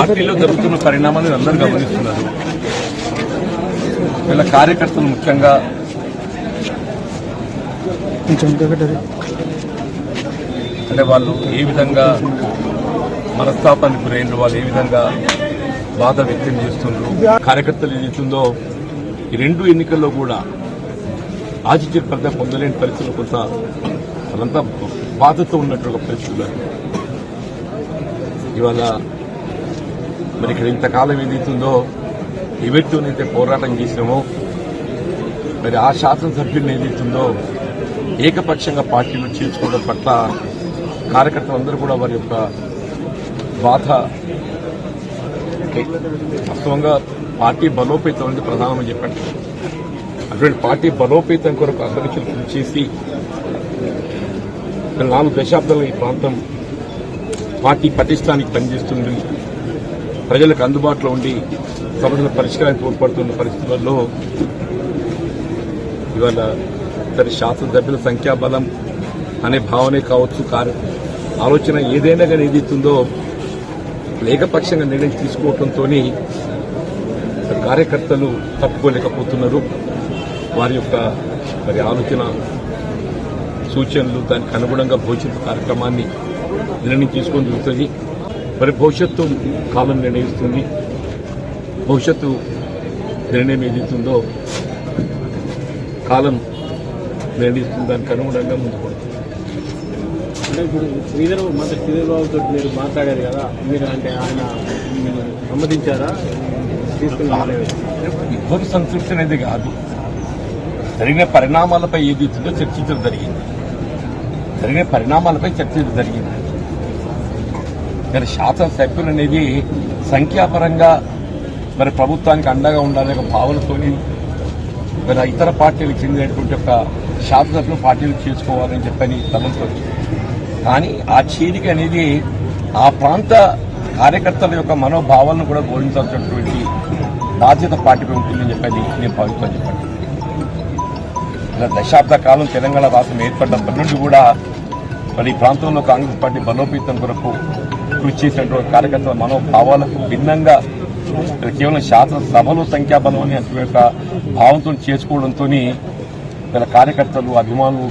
పార్టీలో జరుగుతున్న పరిణామాలను అందరూ గమనిస్తున్నారు. వీళ్ళ కార్యకర్తలు ముఖ్యంగా అంటే వాళ్ళు ఏ విధంగా మనస్తాపానికి గురైన వాళ్ళు ఏ విధంగా బాధ వ్యక్తం చేస్తున్నారు. కార్యకర్తలు ఏదైతుందో ఈ రెండు ఎన్నికల్లో కూడా ఆతిథ్య ఫలితం పొందలేని పరిస్థితులు కొంత వాళ్ళంతా బాధతో ఉన్నట్టు పరిస్థితులు. ఇవాళ మరి ఇక్కడ ఇంతకాలం ఏదైతుందో ఎవరితోనైతే పోరాటం చేసినామో మరి ఆ శాసనసభ్యులను ఏదైతుందో ఏకపక్షంగా పార్టీలో చేర్చుకోవడం పట్ల కార్యకర్తలందరూ కూడా వారి యొక్క బాధ వాస్తవంగా పార్టీ బలోపేతం అనేది ప్రధానమని చెప్పండి. అటువంటి పార్టీ బలోపేతం కొరకు అగ్రనిశలు కృషి చేసి 4 దశాబ్దాల ఈ ప్రాంతం పార్టీ పటిష్టానికి పనిచేస్తుంది. ప్రజలకు అందుబాటులో ఉండి సమస్యల పరిష్కారానికి తోడ్పడుతున్న పరిస్థితుల్లో ఇవాళ సరే శాసనసభ్యుల సంఖ్యాబలం అనే భావనే కావచ్చు, ఆలోచన ఏదైనా కానీ ఏదైతుందో ఏకపక్షంగా నిర్ణయం తీసుకోవడంతో కార్యకర్తలు తప్పుకోలేకపోతున్నారు. వారి యొక్క మరి ఆలోచన సూచనలు దానికి అనుగుణంగా భవిష్యత్తు కార్యక్రమాన్ని నిర్ణయం తీసుకొని జరుగుతుంది. మరి భవిష్యత్తు కాలం నిర్ణయిస్తుంది. భవిష్యత్తు నిర్ణయం ఏదైతుందో కాలం నిర్ణయిస్తుంది. దానికి అనుగుణంగా ముందుకు అంటే ఇప్పుడు శ్రీధర్ తోటి మీరు మాట్లాడారు కదా, మీరు అంటే ఆయన సమ్మతించారా? ఇద్దరు సంతృప్తి అనేది కాదు, జరిగిన పరిణామాలపై ఏదైతుందో చర్చించడం జరిగింది. జరిగిన పరిణామాలపై చర్చించడం జరిగింది. మరి శాసనసభ్యులు అనేది సంఖ్యాపరంగా మరి ప్రభుత్వానికి అండగా ఉండాలనే ఒక భావనతోని మరి ఇతర పార్టీలకు చెందినటువంటి ఒక శాసనసభ్యులు పార్టీలు చేసుకోవాలని చెప్పని తలంచవచ్చు. కానీ ఆ చేరిక అనేది ఆ ప్రాంత కార్యకర్తల యొక్క మనోభావాలను కూడా గౌరవించాల్సినటువంటి బాధ్యత పార్టీపై ఉంటుందని చెప్పని నేను భావిస్తాను. చెప్పండి, దశాబ్ద కాలం తెలంగాణ రాష్ట్రం ఏర్పడినప్పటి నుండి కూడా మరి ఈ ప్రాంతంలో కాంగ్రెస్ పార్టీ బలోపేతం కొరకు కృషి చేసినటువంటి కార్యకర్తల మనోభావాలకు భిన్నంగా కేవలం శాసనసభలో సంఖ్యాబలం అని యొక్క భావంతో చేసుకోవడంతో వీళ్ళ కార్యకర్తలు అభిమానులు